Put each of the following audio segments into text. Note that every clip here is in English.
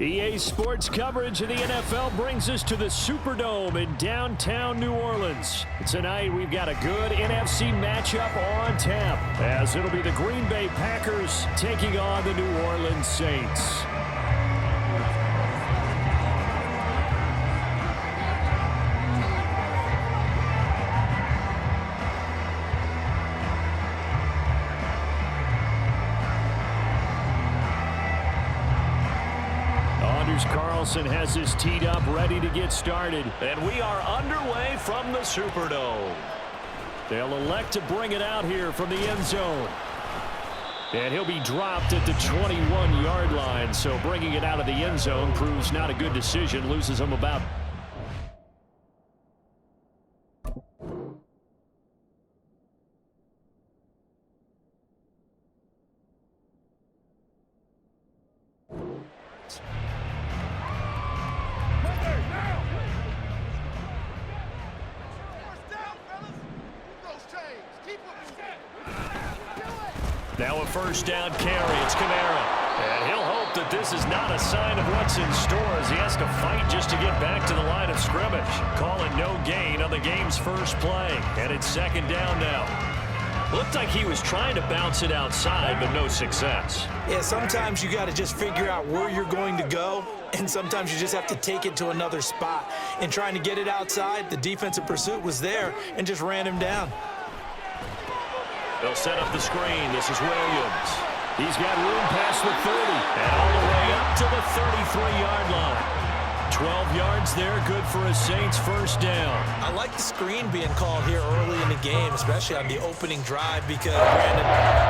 EA Sports coverage of the NFL brings us to the Superdome in downtown New Orleans. Tonight, we've got a good NFC matchup on tap, as it'll be the Green Bay Packers taking on the New Orleans Saints. Carlson has this teed up, ready to get started. And we are underway from the Superdome. They'll elect to bring it out here from the end zone. And he'll be dropped at the 21-yard line. So bringing it out of the end zone proves not a good decision. Loses him about... Now a first down carry. It's Kamara. And he'll hope that this is not a sign of what's in store as he has to fight just to get back to the line of scrimmage. Calling no gain on the game's first play. And it's second down now. Looked like he was trying to bounce it outside, but no success. Yeah, sometimes you got to just figure out where you're going to go, and sometimes you just have to take it to another spot. And trying to get it outside, the defensive pursuit was there and just ran him down. They'll set up the screen. This is Williams. He's got room past the 30. And all the way up to the 33-yard line. 12 yards there, good for a Saints first down. I like the screen being called here early in the game, especially on the opening drive, because, Brandon,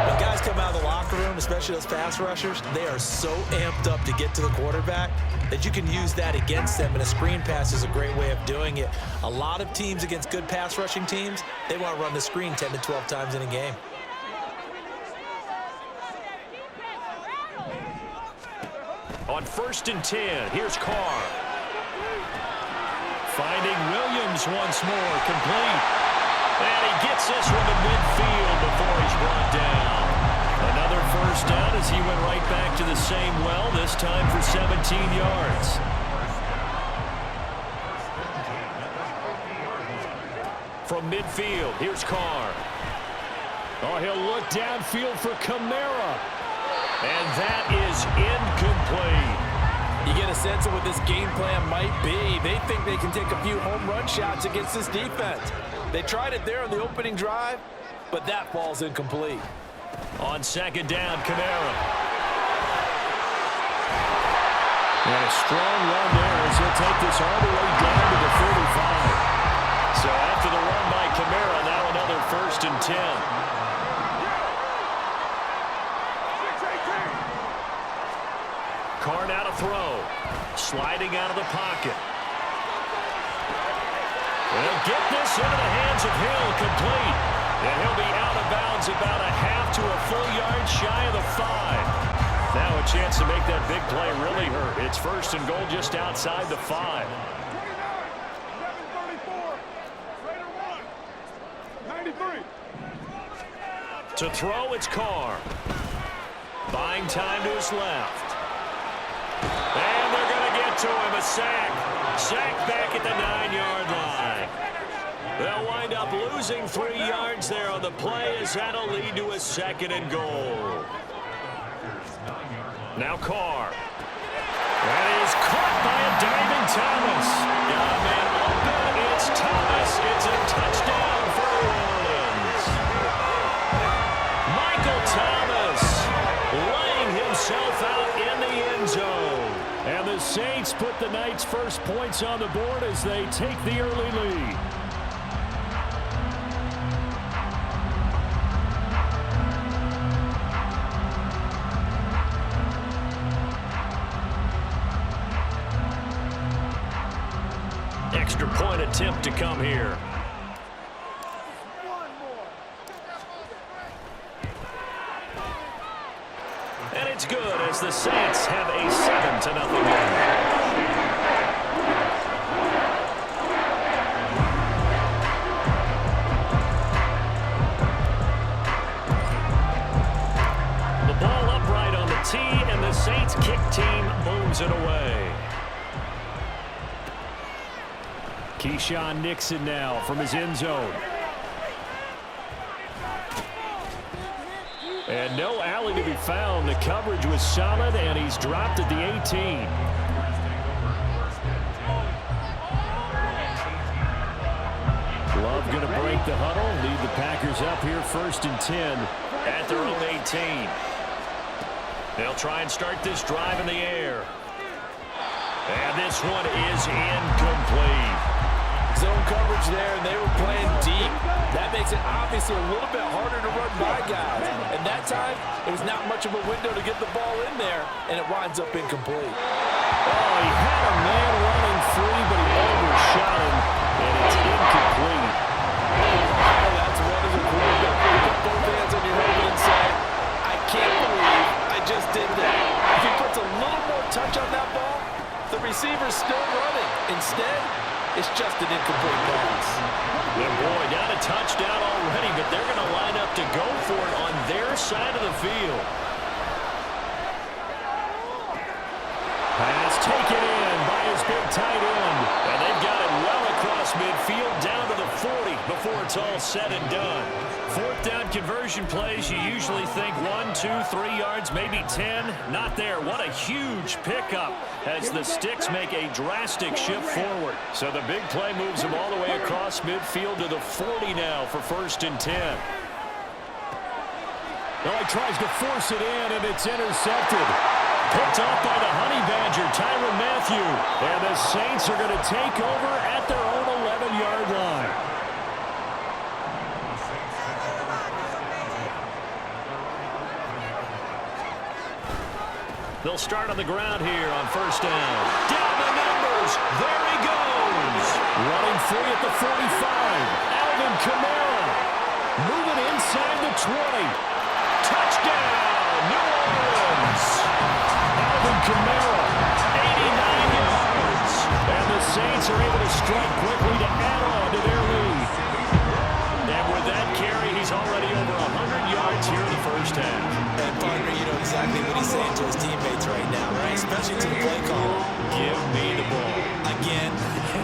when guys come out of the locker room, especially those pass rushers, they are so amped up to get to the quarterback that you can use that against them, and a screen pass is a great way of doing it. A lot of teams against good pass rushing teams, they want to run the screen 10 to 12 times in a game. On 1st and 10, here's Carr. Finding Williams once more, complete. And he gets this one to midfield before he's brought down. Another first down as he went right back to the same well, this time for 17 yards. From midfield, here's Carr. Oh, he'll look downfield for Kamara. And that is incomplete. You get a sense of what this game plan might be. They think they can take a few home run shots against this defense. They tried it there on the opening drive, but that falls incomplete. On second down, Kamara. And a strong run there as he'll take this all the way down to the 35. So after the run by Kamara, now another 1st and 10. Carr now to throw. Sliding out of the pocket. They'll get this into the hands of Hill, complete. And he'll be out of bounds about a half to a full yard shy of the 5. Now a chance to make that big play really hurt. It's 1st and goal just outside the 5. 93. To throw, it's Carr. Buying time to his left. And they're going to get to him, a sack. Sack back at the 9-yard line. They'll wind up losing 3 yards there on the play as that'll lead to a 2nd and goal. Now Carr. That is caught by a diving Thomas. Got a man open. It's Thomas. It's a touchdown for New Orleans. Michael Thomas laying himself out in the end zone. And the Saints put the night's first points on the board as they take the early lead. Extra point attempt to come here. And it's good as the Saints have a 7-0 lead. The ball upright on the tee, and the Saints kick team moves it away. Keyshawn Nixon now from his end zone. And no alley to be found. The coverage was solid, and he's dropped at the 18. Love going to break the huddle, lead the Packers up here 1st and 10. At their own 18. They'll try and start this drive in the air. And this one is incomplete. Zone coverage there, and they were playing deep. That makes it obviously a little bit harder to run by guys. And that time, it was not much of a window to get the ball in there, and it winds up incomplete. Oh, he had a man running free, but he overshot him, and it's incomplete. That's one of the quarterback where you put both hands on your helmet and say, I can't believe I just did that. If he puts a little more touch on that ball, the receiver's still running. Instead, it's just an incomplete pass. Well, boy, not a touchdown already, but they're going to line up to go for it on their side of the field. Pass taken in by his big tight end. And they've got it well across midfield down to the 40 before it's all said and done. 4th down conversion plays, you usually think 1, 2, 3 yards, maybe 10. Not there. What a huge pickup as the Sticks make a drastic shift forward. So the big play moves them all the way across midfield to the 40 now for 1st and 10. Well, he tries to force it in, and it's intercepted. Picked off by the Honey Badger, Tyrann Mathieu. And the Saints are going to take over at their own 11-yard line. They'll start on the ground here on 1st down. Down the numbers. There he goes. Running free at the 45. Alvin Kamara. Moving inside the 20. Touchdown, New Orleans. Alvin Kamara. 89 yards. And the Saints are able to strike quickly to add on to their lead. And with that carry, he's already over 100 yards here in the 1st half. And partner, you know exactly what he's saying to his teammates right now, right? Especially to the play caller. Give me the ball. Again,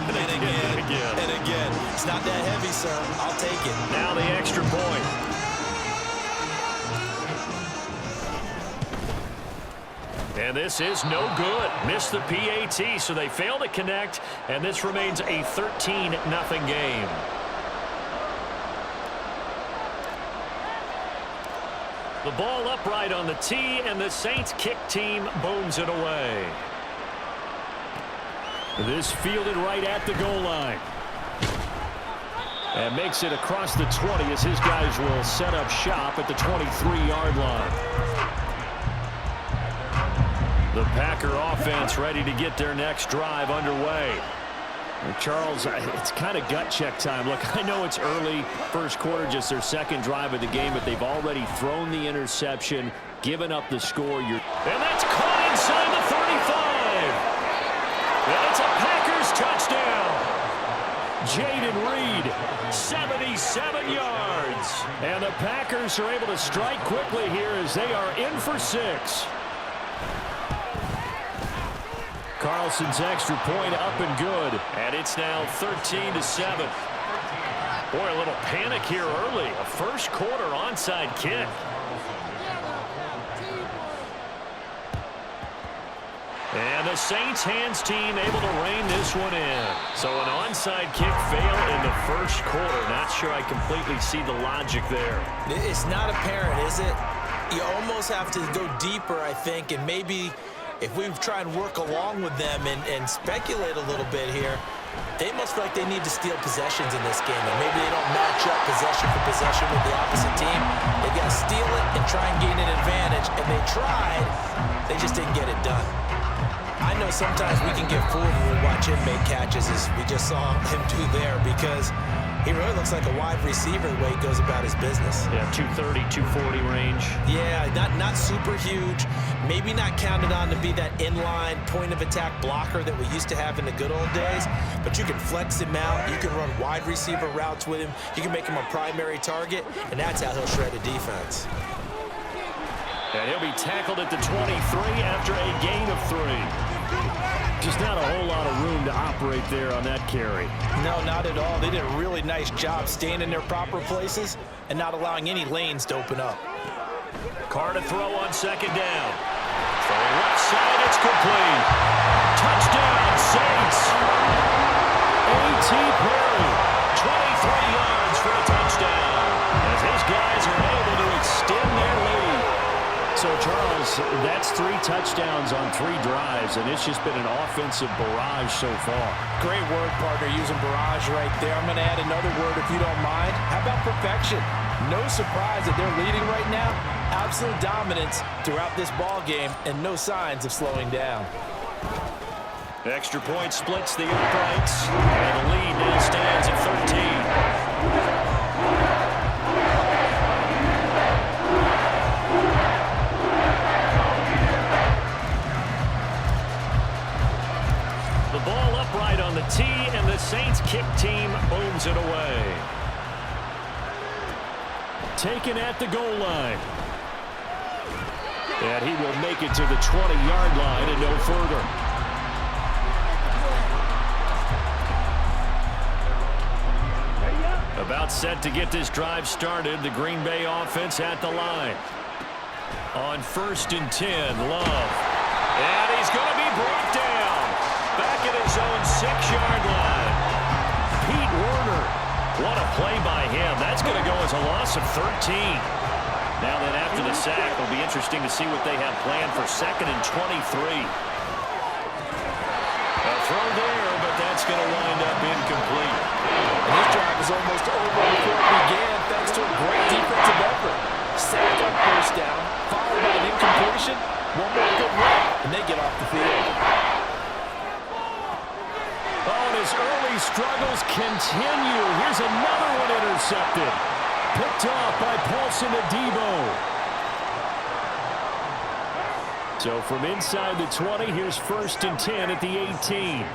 and again, and again. It's not that heavy, sir. I'll take it. Now the extra point. And this is no good. Missed the PAT, so they fail to connect, and this remains a 13-0 game. The ball upright on the tee, and the Saints kick team booms it away. This fielded right at the goal line. And makes it across the 20 as his guys will set up shop at the 23-yard line. The Packer offense ready to get their next drive underway. And Charles, it's kind of gut check time. Look, I know it's early, 1st quarter, just their 2nd drive of the game, but they've already thrown the interception, given up the score. And that's caught inside the 35. And it's a Packers touchdown. Jaden Reed, 77 yards. And the Packers are able to strike quickly here as they are in for 6. Carlson's extra point up and good. And it's now 13-7. Boy, a little panic here early. A 1st quarter onside kick. And the Saints hands team able to rein this one in. So an onside kick fail in the 1st quarter. Not sure I completely see the logic there. It's not apparent, is it? You almost have to go deeper, I think, and maybe if we try and work along with them and speculate a little bit here, they must feel like they need to steal possessions in this game. And maybe they don't match up possession for possession with the opposite team. They got to steal it and try and gain an advantage. And they tried. They just didn't get it done. I know sometimes we can get fooled when we watch him make catches, as we just saw him do there, because he really looks like a wide receiver the way he goes about his business. Yeah, 230, 240 range. Yeah, not super huge. Maybe not counted on to be that inline point-of-attack blocker that we used to have in the good old days, but you can flex him out. You can run wide receiver routes with him. You can make him a primary target, and that's how he'll shred a defense. And he'll be tackled at the 23 after a gain of 3. Just not a whole lot of room to operate there on that carry. No, not at all. They did a really nice job staying in their proper places and not allowing any lanes to open up. Carr to throw on second down. Throwing left side, it's complete. Touchdown, Saints. A.T. Perry. 23 yards for a touchdown. As his guys are able to extend their lead. So, Charles, that's 3 touchdowns on 3 drives, and it's just been an offensive barrage so far. Great word, partner, using barrage right there. I'm going to add another word if you don't mind. How about perfection? No surprise that they're leading right now. Absolute dominance throughout this ball game and no signs of slowing down. Extra point splits the uprights, and the lead now stands at 13. The ball upright on the tee, and the Saints kick team booms it away. Taken at the goal line. And he will make it to the 20-yard line and no further. About set to get this drive started. The Green Bay offense at the line. On 1st and 10, Love. And he's going to be brought down. Back at his own 6-yard line. Pete Werner. What a play by him. That's going to go as a loss of 13. Now then, after the sack, it'll be interesting to see what they have planned for 2nd and 23. A throw there, but that's going to wind up incomplete. And this drive is almost over before it began thanks to a great defensive effort. Sack on 1st down, followed by an incompletion. One more good run, and they get off the field. Oh, his early struggles continue. Here's another one intercepted. Picked off by Paulson Adebo. So from inside the 20, here's 1st and 10 at the 18.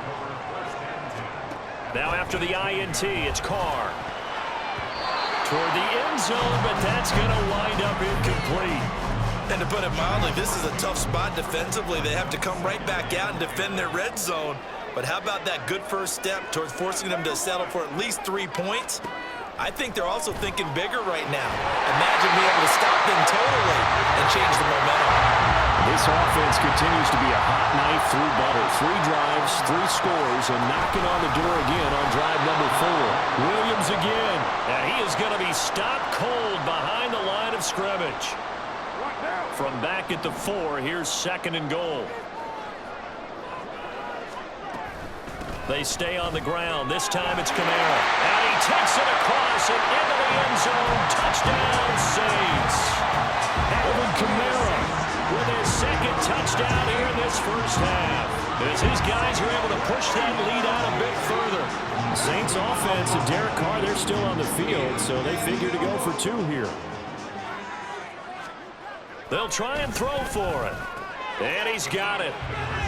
Now after the INT, it's Carr. Toward the end zone, but that's going to wind up incomplete. And to put it mildly, this is a tough spot defensively. They have to come right back out and defend their red zone. But how about that good first step towards forcing them to settle for at least 3 points? I think they're also thinking bigger right now. Imagine being able to stop them totally and change the momentum. This offense continues to be a hot knife through butter. 3 drives, 3 scores, and knocking on the door again on drive number 4. Williams again. And he is going to be stopped cold behind the line of scrimmage. From back at the 4, here's 2nd and goal. They stay on the ground. This time it's Kamara. And he takes it across and into the end zone. Touchdown, Saints. Alvin Kamara with his 2nd touchdown here in this first half. As his guys are able to push that lead out a bit further. Saints offense and Derek Carr, they're still on the field, so they figure to go for 2 here. They'll try and throw for it. And he's got it.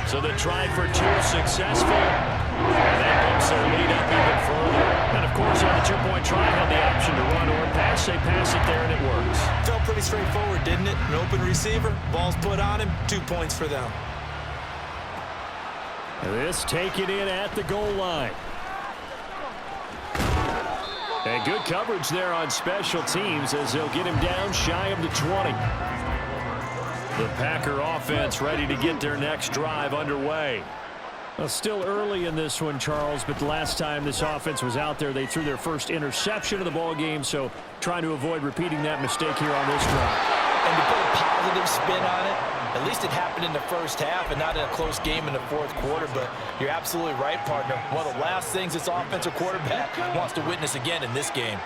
So the try for 2 successful. And that bumps their lead up even further. And, of course, on the 2-point try, had the option to run or pass. They pass it there, and it works. Felt pretty straightforward, didn't it? An open receiver, ball's put on him, 2 points for them. This taken in at the goal line. And good coverage there on special teams as they'll get him down shy of the 20. The Packer offense ready to get their next drive underway. Well, still early in this one, Charles, but the last time this offense was out there, they threw their first interception of the ball game, so trying to avoid repeating that mistake here on this drive. And to put a positive spin on it, at least it happened in the first half and not in a close game in the 4th quarter, but you're absolutely right, partner. One of the last things this offensive quarterback wants to witness again in this game.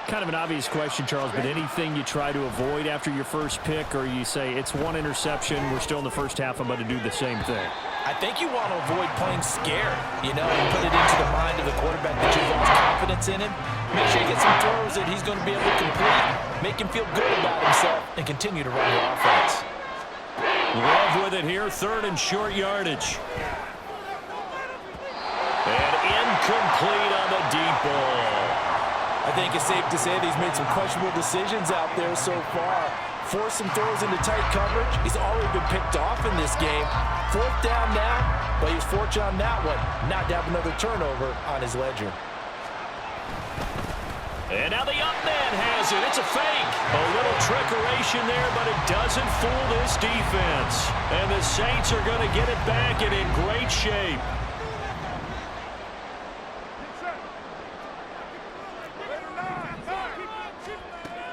Kind of an obvious question, Charles, but anything you try to avoid after your first pick, or you say it's 1 interception, we're still in the first half, I'm going to do the same thing? I think you want to avoid playing scared, you know, and put it into the mind of the quarterback that you've lost confidence in him. Make sure you get some throws that he's going to be able to complete, make him feel good about himself, and continue to run your offense. Love with it here, 3rd and short yardage. And incomplete on the deep ball. I think it's safe to say that he's made some questionable decisions out there so far. force some throws into tight coverage. He's already been picked off in this game. 4th down now, but he was fortunate on that one not to have another turnover on his ledger. And now the up man has it. It's a fake. A little trickeration there, but it doesn't fool this defense. And the Saints are going to get it back and in great shape.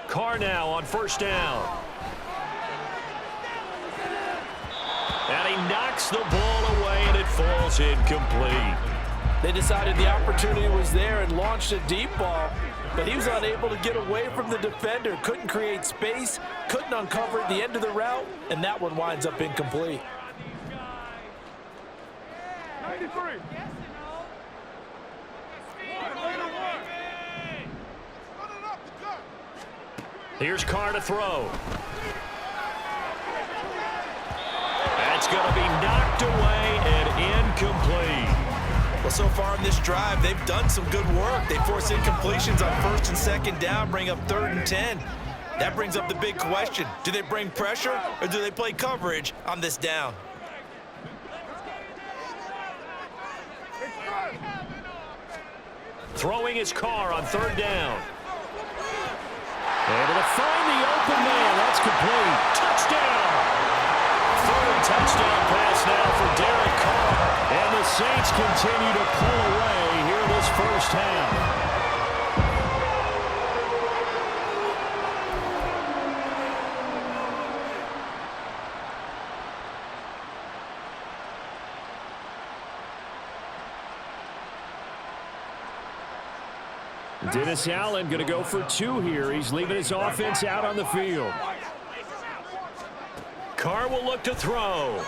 Carr now on 1st down. And he knocks the ball away, and it falls incomplete. They decided the opportunity was there and launched a deep ball, but he was unable to get away from the defender, couldn't create space, couldn't uncover the end of the route, and that one winds up incomplete. 93. Here's Carr to throw. That's going to be knocked away and incomplete. Well, so far in this drive, they've done some good work. They force incompletions on 1st and 2nd down, bring up 3rd and 10. That brings up the big question. Do they bring pressure or do they play coverage on this down? Throwing his Carr on 3rd down. Able to find the open man. That's complete. Touchdown. 3rd touchdown pass now for Derek Carr. And the Saints continue to pull away here in this 1st half. Dennis Allen going to go for 2 here. He's leaving his offense out on the field. Carr will look to throw.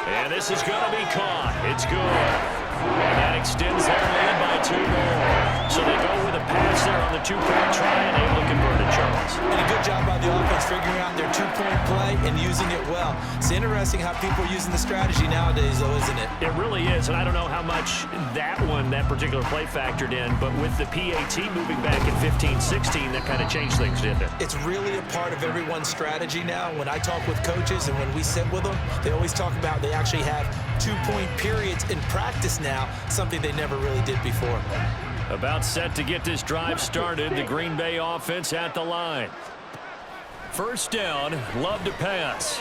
And this is going to be caught. It's good. And that extends their lead by 2 more. So they go with a pass there on the 2-point try and able to convert it, Charles. And a good job by the offense figuring out their 2-point play and using it well. It's interesting how people are using the strategy nowadays, though, isn't it? It really is, and I don't know how much that particular play factored in, but with the PAT moving back in 15-16, that kind of changed things, didn't it? It's really a part of everyone's strategy now. When I talk with coaches and when we sit with them, they always talk about they actually have 2-point periods in practice now, something they never really did before. About set to get this drive started. The Green Bay offense at the line. 1st down, Love to pass.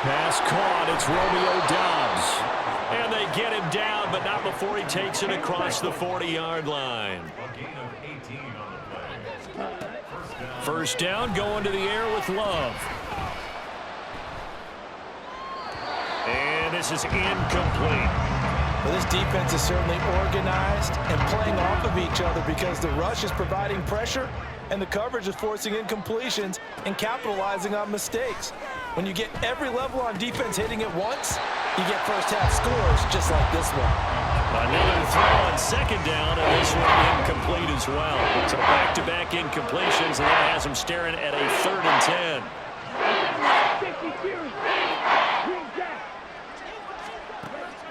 Pass caught. It's Romeo Doubs. And they get him down, but not before he takes it across the 40-yard line. 1st down, going to the air with Love. And this is incomplete. Well, this defense is certainly organized and playing off of each other because the rush is providing pressure and the coverage is forcing incompletions and capitalizing on mistakes. When you get every level on defense hitting at once, you get 1st half scores just like this one. Another throw on 2nd down, and this one incomplete as well. So back-to-back incompletions, and that has him staring at a 3rd and 10.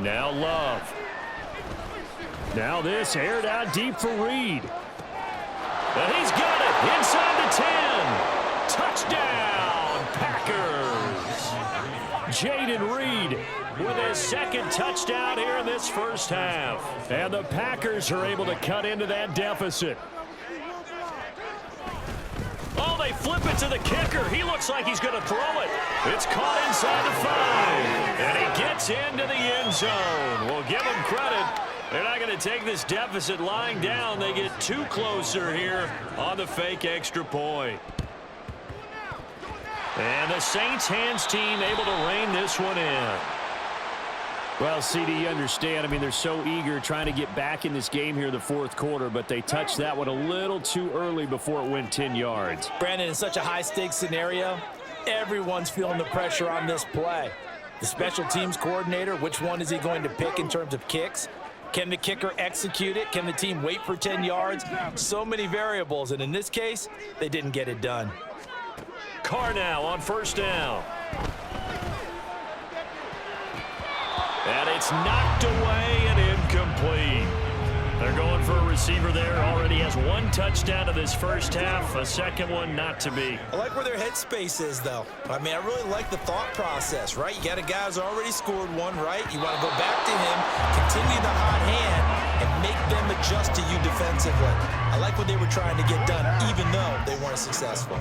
Now Love. Now this aired out deep for Reed. And he's got it inside the 10. Touchdown, Packers. Jaden Reed with his 2nd touchdown here in this 1st half. And the Packers are able to cut into that deficit. Oh, they flip it to the kicker. He looks like he's going to throw it. It's caught inside the 5. And he gets into the end zone. We'll give him credit. They're not going to take this deficit lying down. They get 2 closer here on the fake extra point. And the Saints hands team able to rein this one in. Well, CD, you understand. I mean, they're so eager trying to get back in this game here in the 4th quarter, but they touched that one a little too early before it went 10 yards. Brandon, in such a high-stakes scenario, everyone's feeling the pressure on this play. The special teams coordinator, which one is he going to pick in terms of kicks? Can the kicker execute it? Can the team wait for 10 yards? So many variables, and in this case, they didn't get it done. Carr now on 1st down. And it's knocked away and incomplete. They're going for a receiver there. Already has one touchdown of this first half. A second one not to be. I like where their headspace is, though. I mean, I really like the thought process, right? You got a guy who's already scored one, right? You want to go back to him, continue the hot hand, and make them adjust to you defensively. I like what they were trying to get done, even though they weren't successful.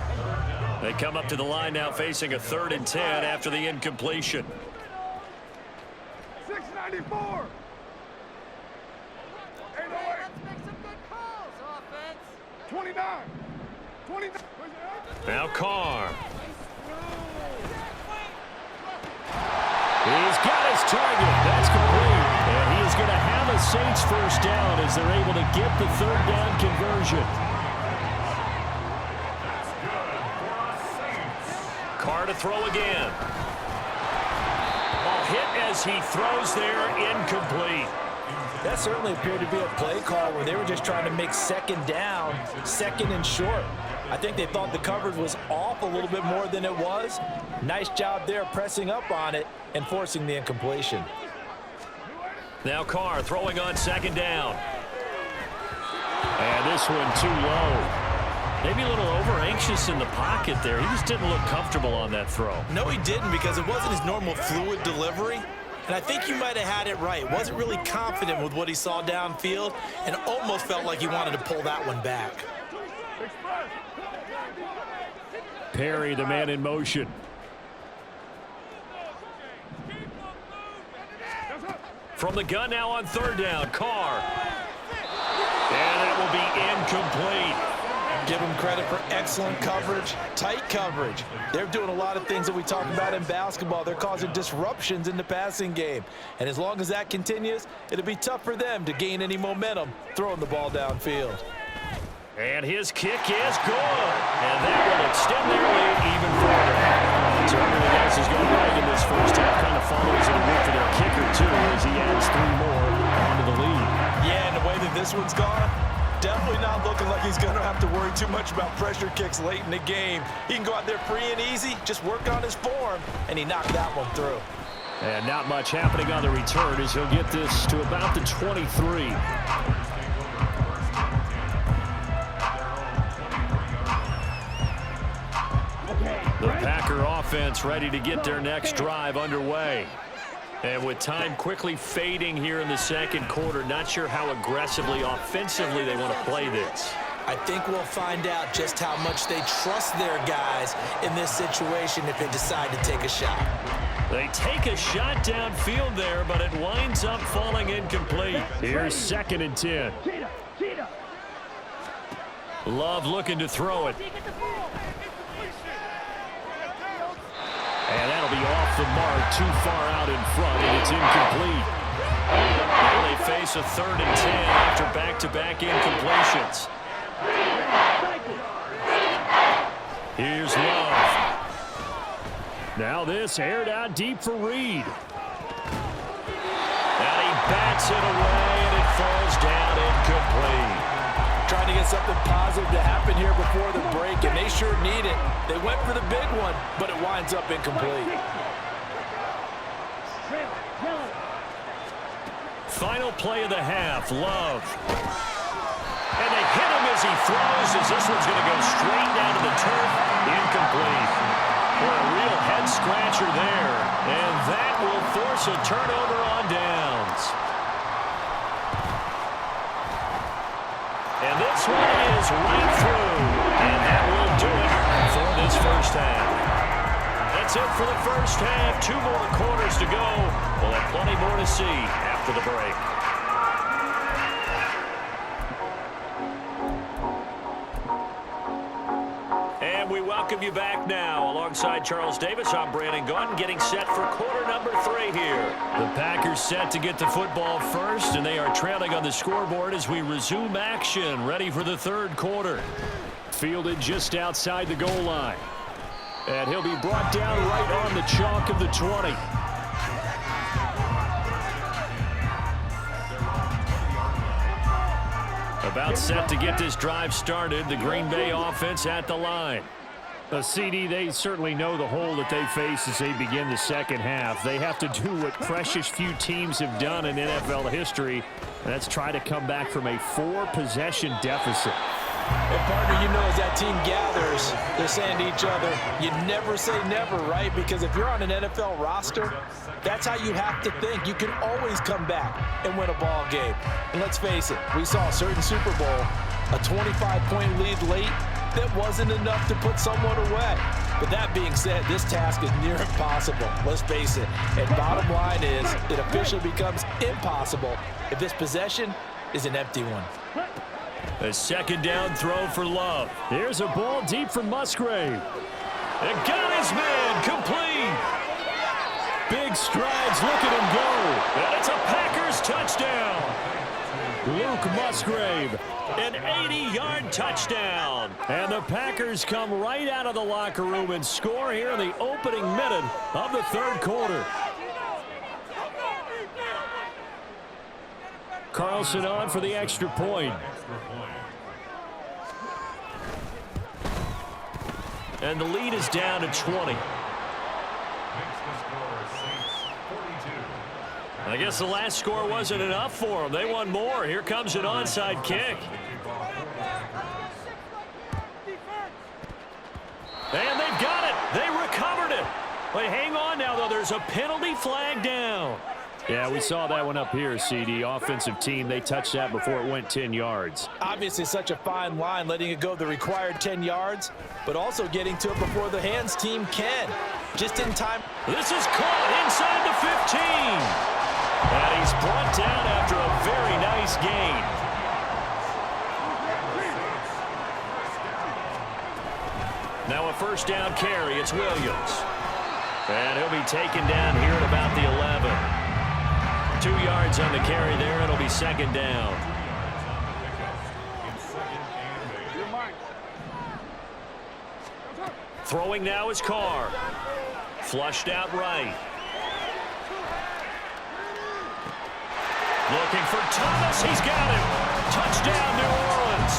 They come up to the line now facing a 3rd and 10 after the incompletion. 694. Let's make some good calls, offense. 29. 29. Now Carr. He's got his target. That's complete. And he is going to have a Saints first down as they're able to get the 3rd down conversion. Carr to throw again. Ball hit as he throws there, incomplete. That certainly appeared to be a play call where they were just trying to make 2nd down, 2nd and short. I think they thought the coverage was off a little bit more than it was. Nice job there pressing up on it and forcing the incompletion. Now Carr throwing on 2nd down. And this one too low. Maybe a little over-anxious in the pocket there. He just didn't look comfortable on that throw. No, he didn't, because it wasn't his normal fluid delivery. And I think you might have had it right. Wasn't really confident with what he saw downfield and almost felt like he wanted to pull that one back. Perry, the man in motion. From the gun now on 3rd down, Carr. And that will be incomplete. Give them credit for excellent coverage, tight coverage. They're doing a lot of things that we talk about in basketball. They're causing disruptions in the passing game. And as long as that continues, it'll be tough for them to gain any momentum throwing the ball downfield. And his kick is good. And that will extend their lead even further. So everything else is going right in this first half. Kind of follows it a bit for their kicker, too, as he adds 3 more onto the lead. Yeah, and the way that this one's gone, definitely not looking like he's going to have to worry too much about pressure kicks late in the game. He can go out there free and easy, just work on his form, and he knocked that one through. And not much happening on the return as he'll get this to about the 23. The Packer offense ready to get their next drive underway. And with time quickly fading here in the 2nd quarter, not sure how aggressively, offensively they want to play this. I think we'll find out just how much they trust their guys in this situation if they decide to take a shot. They take a shot downfield there, but it winds up falling incomplete. Here's 2nd and 10. Love looking to throw it. And that'll be off the mark, too far out in front, and it's incomplete. Now they face a 3rd and 10 after back-to-back incompletions. Here's Love. Now this aired out deep for Reed. And he bats it away, and it falls down incomplete. Trying to get something positive to happen here before the break, and they sure need it. They went for the big one, but it winds up incomplete. Final play of the half, Love. And they hit him as he throws, as this one's going to go straight down to the turf. Incomplete. Well, a real head-scratcher there, and that will force a turnover on downs. And this one is right through. And that will do it for this first half. That's it for the first half. 2 more quarters to go. We'll have plenty more to see after the break. And we welcome you back now. Alongside Charles Davis, I'm Brandon Gaudin, getting set for quarter number 3 here. The Packers set to get the football first, and they are trailing on the scoreboard as we resume action, ready for the 3rd quarter. Fielded just outside the goal line. And he'll be brought down right on the chalk of the 20. About set to get this drive started. The Green Bay offense at the line. CD, they certainly know the hole that they face as they begin the second half. They have to do what precious few teams have done in NFL history, and that's try to come back from a 4-possession deficit. And partner, you know, as that team gathers, they're saying to each other, you never say never, right? Because if you're on an NFL roster, that's how you have to think. You can always come back and win a ball game. And let's face it, we saw a certain Super Bowl, a 25-point lead late, that wasn't enough to put someone away. But that being said, this task is near impossible. Let's face it. And bottom line is, it officially becomes impossible if this possession is an empty one. A second down throw for Love. Here's a ball deep for Musgrave. And got his man complete. Big strides, look at him go. And it's a Packers touchdown. Luke Musgrave, an 80-yard touchdown. And the Packers come right out of the locker room and score here in the opening minute of the third quarter. Carlson on for the extra point. And the lead is down to 20. I guess the last score wasn't enough for them. They want more. Here comes an onside kick. And they've got it. They recovered it. But hang on now, though. There's a penalty flag down. Yeah, we saw that one up here, CD. Offensive team, they touched that before it went 10 yards. Obviously such a fine line, letting it go the required 10 yards, but also getting to it before the hands team can. Just in time. This is caught inside the 15. And he's brought down after a very nice gain. Now a first down carry. It's Williams. And he'll be taken down here at about the 11. 2 yards on the carry there. It'll be second down. Throwing now is Carr. Flushed out right. Looking for Thomas. He's got him. Touchdown, New Orleans.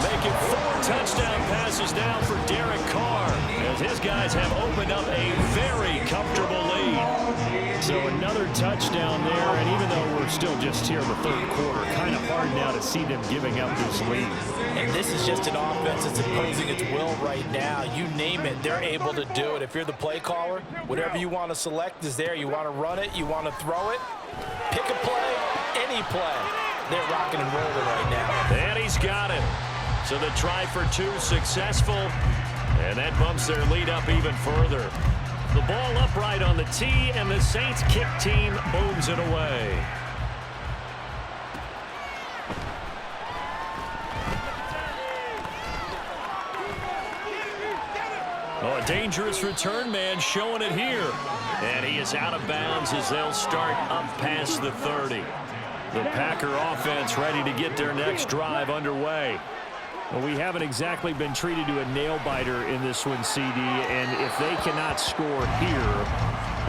Making 4 touchdown passes now for Derek Carr, as his guys have opened up a very comfortable lead. So another touchdown there, and even though we're still just here in the third quarter, kind of hard now to see them giving up this lead. And this is just an offense that's imposing its will right now. You name it, they're able to do it. If you're the play caller, whatever you want to select is there. You want to run it, you want to throw it, pick a play, any play. They're rocking and rolling right now. And he's got it. So the try for 2 successful, and that bumps their lead up even further. The ball upright on the tee, and the Saints kick team booms it away. Oh, a dangerous return man showing it here. And he is out of bounds as they'll start up past the 30. The Packer offense ready to get their next drive underway. Well, we haven't exactly been treated to a nail-biter in this one, CD, and if they cannot score here,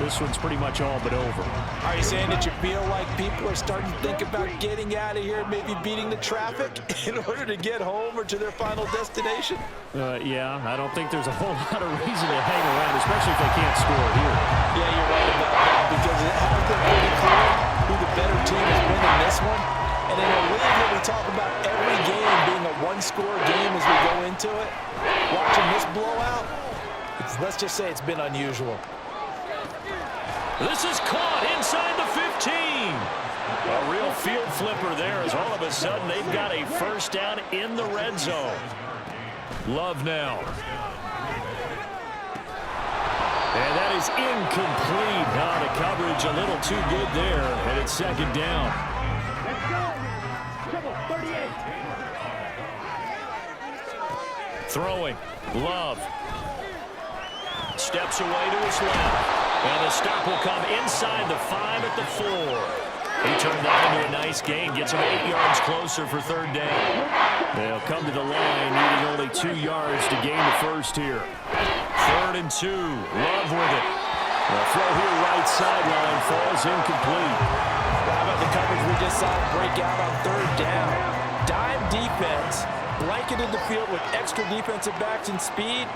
this one's pretty much all but over. Are you saying that you feel like people are starting to think about getting out of here, maybe beating the traffic in order to get home or to their final destination? Yeah, I don't think there's a whole lot of reason to hang around, especially if they can't score here. Yeah, you're right about that, because it hasn't been pretty clear who the better team has been in this one. And in a league that we talk about every game being a one-score game as we go into it, watching this blowout, let's just say it's been unusual. This is caught inside the 15. A real field flipper there, as all of a sudden they've got a first down in the red zone. Love now. And that is incomplete. The coverage a little too good there, and it's second down. Throwing. Love. Steps away to his left. And the stop will come inside the 5 at the 4. He turned that into a nice gain. Gets him 8 yards closer for third down. They'll come to the line, needing only 2 yards to gain the first here. 3rd and 2. Love with it. The throw here right sideline falls incomplete. How about the coverage we just saw break out on third down? Dime defense blanketed the field with extra defensive backs and speed,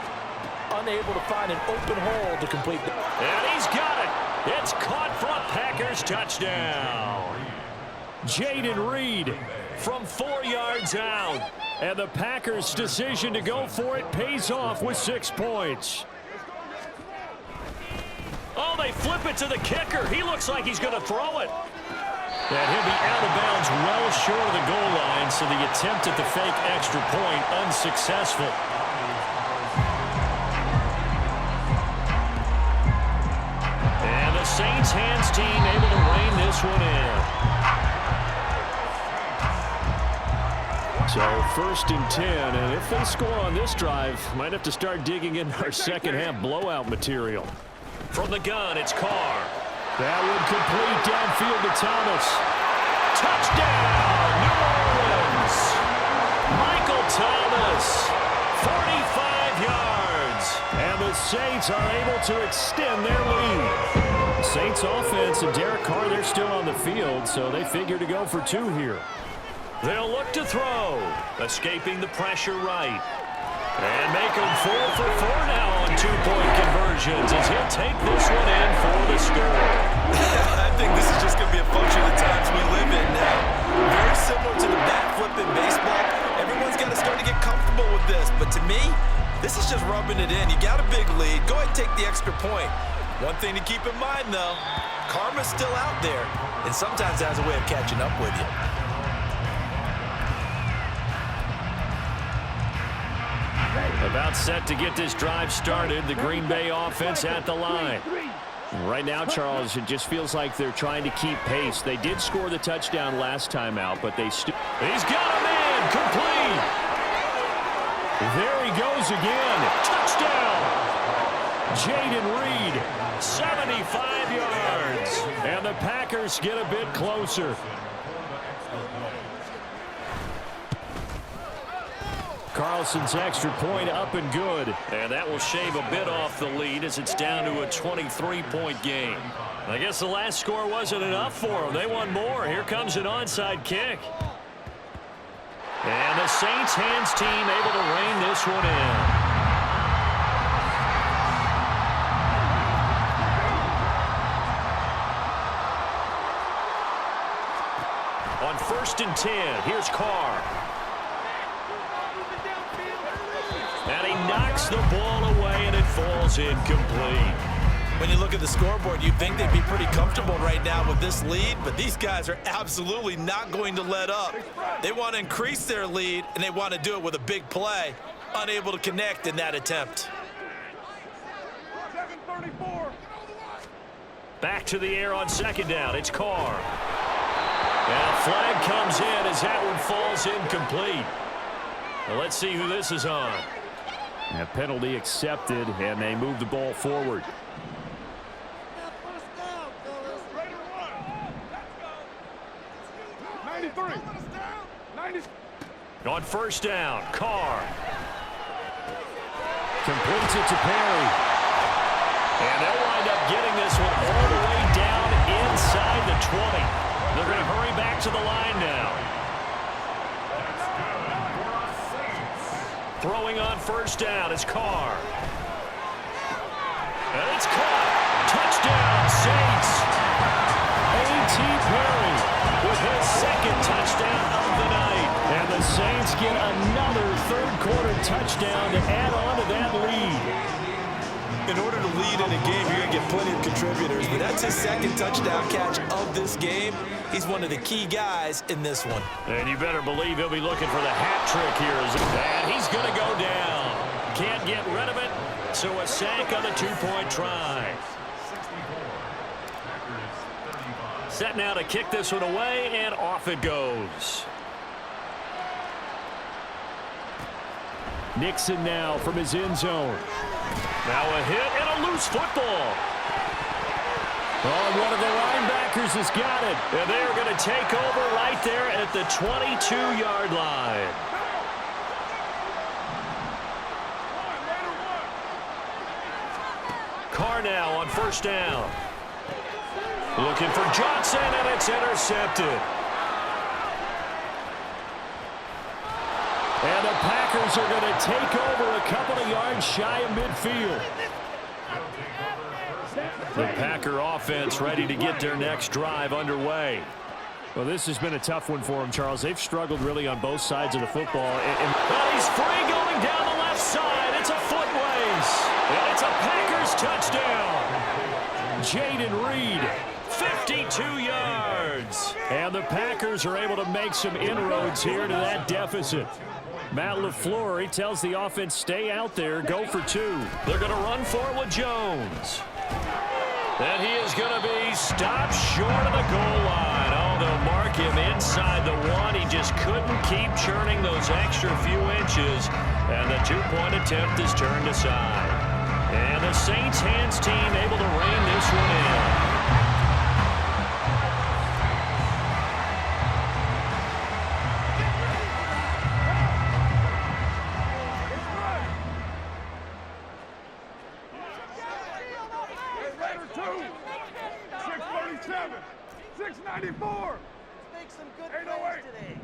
unable to find an open hole to complete the... And he's got it. It's caught for a Packers touchdown. Jaden Reed From 4 yards out. and the Packers' decision to go for it pays off with 6 points. Oh, they flip it to the kicker. He looks like he's going to throw it. And he'll be out of bounds well short of the goal line, so the attempt at the fake extra point unsuccessful. And the Saints hands team able to rein this one in. So 1st and 10, and if they score on this drive, might have to start digging in our second half blowout material. From the gun, it's Carr. That would complete downfield to Thomas. Touchdown, New Orleans. Michael Thomas, 45 yards. And the Saints are able to extend their lead. Saints offense and Derek Carr, they're still on the field, so they figure to go for 2 here. They'll look to throw, escaping the pressure right. And make him 4 for 4 now on 2-point conversions as he'll take this one in for the score. I think this is just going to be a function of the times we live in now. Very similar to the bat flip in baseball. Everyone's got to start to get comfortable with this. But to me, this is just rubbing it in. You got a big lead. Go ahead and take the extra point. One thing to keep in mind, though, karma's still out there. And sometimes has a way of catching up with you. About set to get this drive started. The Green Bay offense at the line. Right now, Charles, it just feels like they're trying to keep pace. They did score the touchdown last time out, but they still... He's got a man complete. There he goes again. Touchdown. Jaden Reed. 75 yards. And the Packers get a bit closer. Carlson's extra point up and good. And that will shave a bit off the lead as it's down to a 23-point game. I guess the last score wasn't enough for them. They want more. Here comes an onside kick. And the Saints hands team able to rein this one in. On 1st and 10, here's Carr. And he knocks the ball away, and it falls incomplete. When you look at the scoreboard, you'd think they'd be pretty comfortable right now with this lead, but these guys are absolutely not going to let up. They want to increase their lead, and they want to do it with a big play. Unable to connect in that attempt. 7:34. Back to the air on 2nd down. It's Carr. And a flag comes in as that one falls incomplete. Well, let's see who this is on. A penalty accepted, and they move the ball forward. First down, fellas. Ready to run. Let's go. 93. 90. On 1st down, Carr. Completes it to Perry. And they'll wind up getting this one all the way down inside the 20. They're going to hurry back to the line now. Throwing on 1st down is Carr. And it's caught. Touchdown, Saints. A.T. Perry With his 2nd touchdown of the night. And the Saints get another 3rd-quarter touchdown to add on to that lead. In order to lead in a game, you're going to get plenty of contributors, but that's his 2nd touchdown catch of this game. He's one of the key guys in this one. And you better believe he'll be looking for the hat trick here. And he's going to go down. Can't get rid of it, so a sack on the 2-point try. Set now to kick this one away, and off it goes. Nixon now from his end zone. Now a hit and a loose football. Oh, one of the linebackers has got it. And they're going to take over right there at the 22-yard line. Carr now on 1st down. Looking for Johnson, and it's intercepted. And the Packers are going to take over a couple of yards shy of midfield. The Packer offense ready to get their next drive underway. Well, this has been a tough one for them, Charles. They've struggled really on both sides of the football. Well, he's free going down the left side. It's a foot race. And it's a Packers touchdown. Jaden Reed, 52 yards. and the Packers are able to make some inroads here to that deficit. Matt LaFleur, he tells the offense, stay out there, go for two. They're going to run for it with Jones. And he is going to be stopped short of the goal line. Oh, they'll mark him inside the one. He just couldn't keep churning those extra few inches. And the two-point attempt is turned aside. And the Saints hands team able to rein this one in. Raider 2, 637, 694. Make some good 808.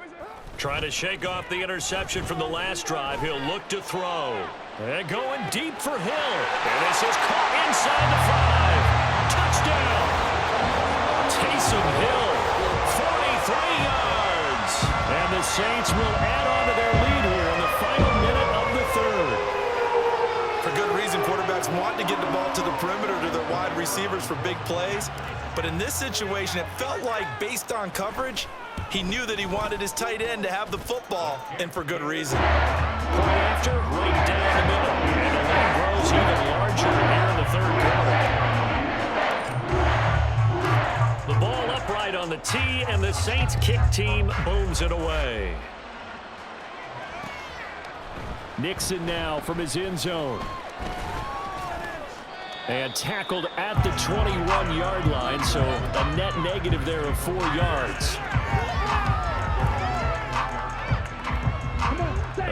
plays today. Trying to shake off the interception from the last drive. He'll look to throw. And going deep for Hill. And this is caught inside the 5. Touchdown. Taysom Hill, 43 yards. And the Saints will add on to their lead here in the final minute of the third. For good reason, quarterbacks want to get the ball to the perimeter to their wide receivers for big plays. But in this situation, it felt like, based on coverage, he knew that he wanted his tight end to have the football, and for good reason. Point after, right down the middle. And the lead grows even larger here in the third quarter. The ball upright on the tee, and the Saints kick team booms it away. Nixon now from his end zone. And tackled at the 21-yard line, so a net negative there of 4 yards.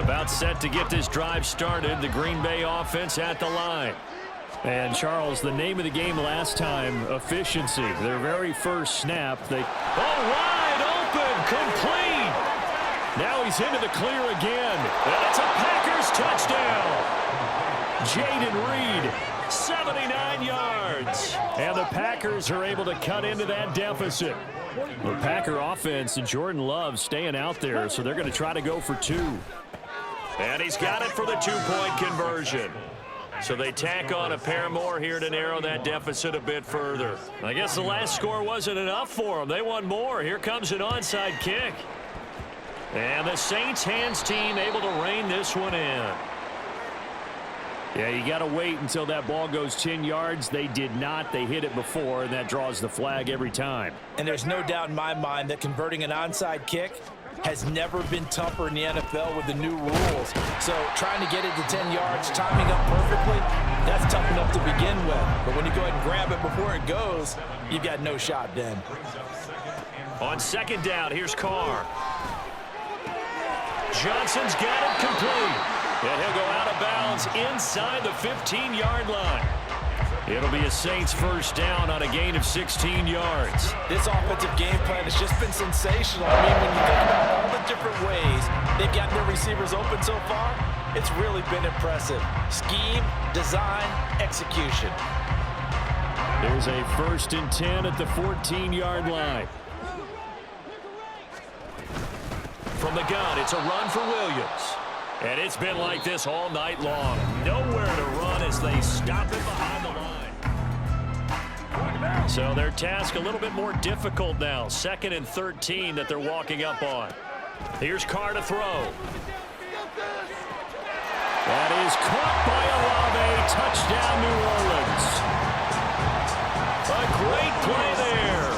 About set to get this drive started. The Green Bay offense at the line. And, Charles, the name of the game last time, efficiency. Their very first snap. Wide open, complete. Now he's into the clear again. And it's a Packers touchdown. Jaden Reed. 79 yards. And the Packers are able to cut into that deficit. The Packer offense and Jordan Love staying out there, so they're going to try to go for two. And he's got it for the two-point conversion. So they tack on a pair more here to narrow that deficit a bit further. I guess the last score wasn't enough for them. They want more. Here comes an onside kick. And the Saints hands team able to rein this one in. Yeah, you got to wait until that ball goes 10 yards. They did not. They hit it before, and that draws the flag every time. And there's no doubt in my mind that converting an onside kick has never been tougher in the NFL with the new rules. So trying to get it to 10 yards, timing up perfectly, that's tough enough to begin with. But when you go ahead and grab it before it goes, you've got no shot then. On second down, here's Carr. Johnson's got it complete. And he'll go out of bounds inside the 15-yard line. It'll be a Saints first down on a gain of 16 yards. This offensive game plan has just been sensational. I mean, when you think about all the different ways they've got their receivers open so far, it's really been impressive. Scheme, design, execution. There's a 1st and 10 at the 14-yard line. From the gun, it's a run for Williams. And it's been like this all night long. Nowhere to run as they stop it behind the line. So their task a little bit more difficult now. 2nd and 13 that they're walking up on. Here's Carr to throw. That is caught by Olave. Touchdown, New Orleans. A great play there.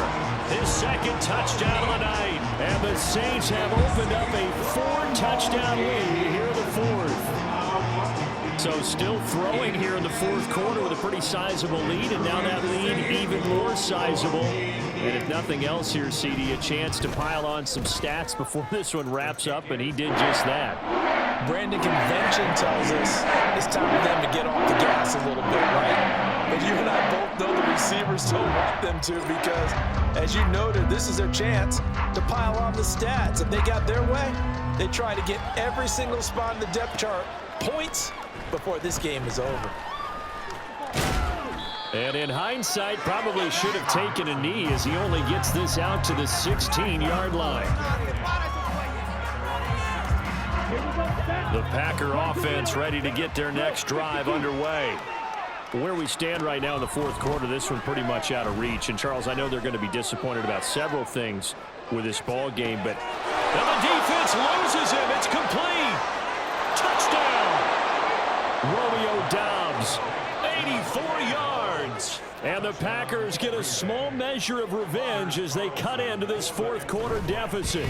His 2nd touchdown of the night. And the Saints have opened up a 4-touchdown lead here in the 4th. So still throwing here in the 4th quarter with a pretty sizable lead, and now that lead even more sizable. And if nothing else here, CD, a chance to pile on some stats before this one wraps up, and he did just that. Brandon, convention tells us it's time for them to get off the gas a little bit, right? But you and I both know the receivers don't want them to because, as you noted, this is their chance to pile on the stats. If they got their way, They try to get every single spot in the depth chart points before this game is over. And in hindsight, probably should have taken a knee as he only gets this out to the 16-yard line. The Packer offense ready to get their next drive underway. Where we stand right now in the fourth quarter, this one pretty much out of reach. And, Charles, I know they're going to be disappointed about several things with this ball game, but and the defense loses him. It's complete. Touchdown. Romeo Doubs, 84 yards. and the Packers get a small measure of revenge as they cut into this fourth quarter deficit.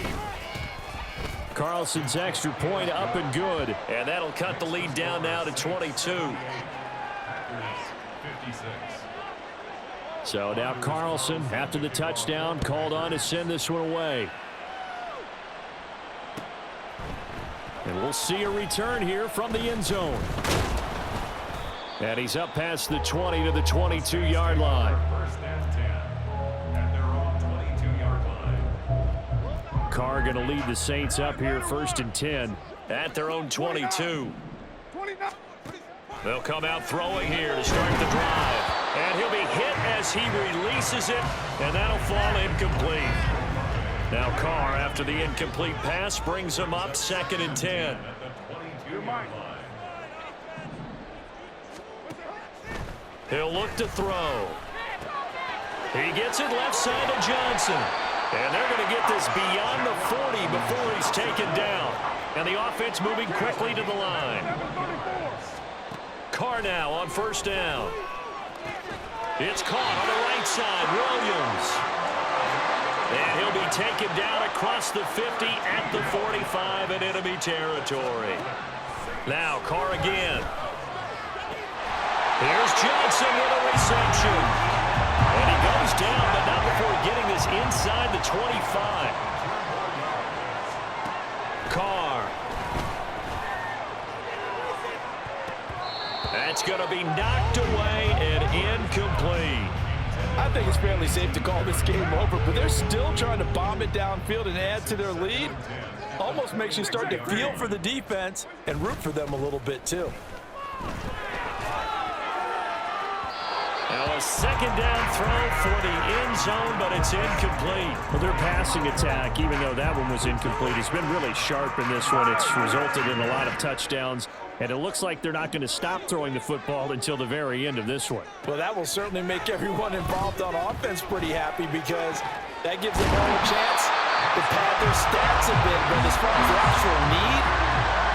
Carlson's extra point up and good, and that'll cut the lead down now to 22. So now Carlson, after the touchdown, called on to send this one away. And we'll see a return here from the end zone. And he's up past the 20 to the 22-yard line. First and 10 at their own 22-yard line. Carr going to lead the Saints up here, first and 10. At their own 22. They'll come out throwing here to start the drive. And he'll be hit as he releases it, and that'll fall incomplete. Now Carr, after the incomplete pass, brings him up second and 10. He'll look to throw. He gets it left side to Johnson. And they're going to get this beyond the 40 before he's taken down. And the offense moving quickly to the line. Carr now on first down. It's caught on the right side, Williams. And he'll be taken down across the 50 at the 45 in enemy territory. Now Carr again. Here's Johnson with a reception. And he goes down, but not before getting this inside the 25. Carr. That's going to be knocked away and incomplete. I think it's fairly safe to call this game over, but they're still trying to bomb it downfield and add to their lead. Almost makes you start to feel for the defense and root for them a little bit too. Now a second down throw for the end zone, but it's incomplete. Well, their passing attack, even though that one was incomplete, has been really sharp in this one. It's resulted in a lot of touchdowns, and it looks like they're not going to stop throwing the football until the very end of this one. Well, that will certainly make everyone involved on offense pretty happy because that gives them all a chance to pad their stats a bit. But as far as the actual need,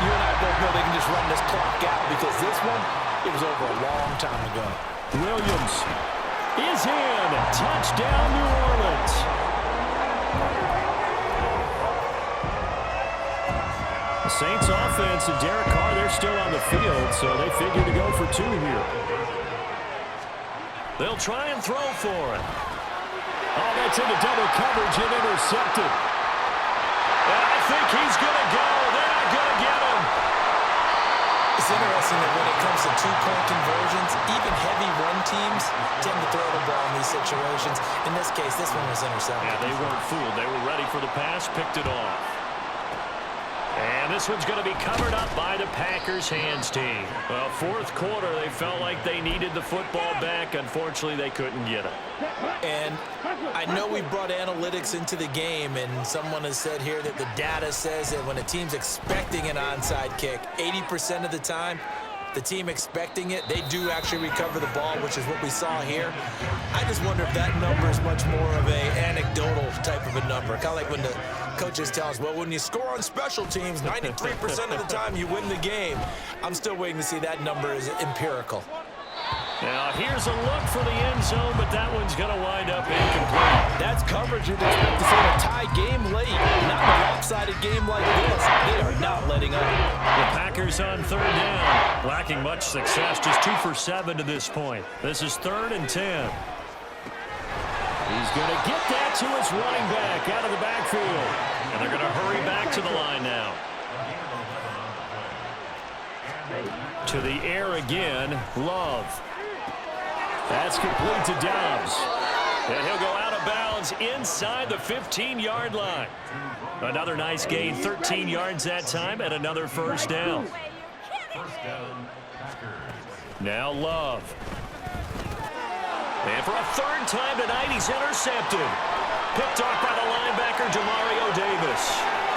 you and I both know they can just run this clock out because this one, it was over a long time ago. Williams is in. Touchdown, New Orleans. The Saints offense and Derek Carr, they're still on the field, so they figure to go for two here. They'll try and throw for it. Oh, that's into double coverage and intercepted. And I think he's going to go. They're not going to get him. It's interesting that when it comes to two-point conversions, even heavy run teams tend to throw the ball in these situations. In this case, this one was intercepted. Yeah, they weren't fooled. They were ready for the pass, picked it off. And this one's going to be covered up by the Packers hands team. Well, fourth quarter, they felt like they needed the football back. Unfortunately, they couldn't get it. And I know we brought analytics into the game, and someone has said here that the data says that when a team's expecting an onside kick, 80% of the time, the team expecting it, they do actually recover the ball, which is what we saw here. I just wonder if that number is much more of a anecdotal type of a number. Kind of like when the coaches tell us, well, when you score on special teams, 93% of the time you win the game. I'm still waiting to see that number is empirical. Now, here's a look for the end zone, but that one's going to wind up incomplete. That's coverage you'd expect to see in a tie game late. Not in a lopsided game like this. They are not letting up. The Packers on third down. Lacking much success, just 2 for 7 to this point. This is 3rd and 10. He's going to get that to his running back out of the backfield. And they're going to hurry back to the line now. To the air again, Love. That's complete to Doubs. And he'll go out of bounds inbounds inside the 15-yard line. Another nice gain, 13 yards that time, and another first down. First down, Packers. Now Love. And for a third time tonight, he's intercepted. Picked off by the linebacker, Demario Davis.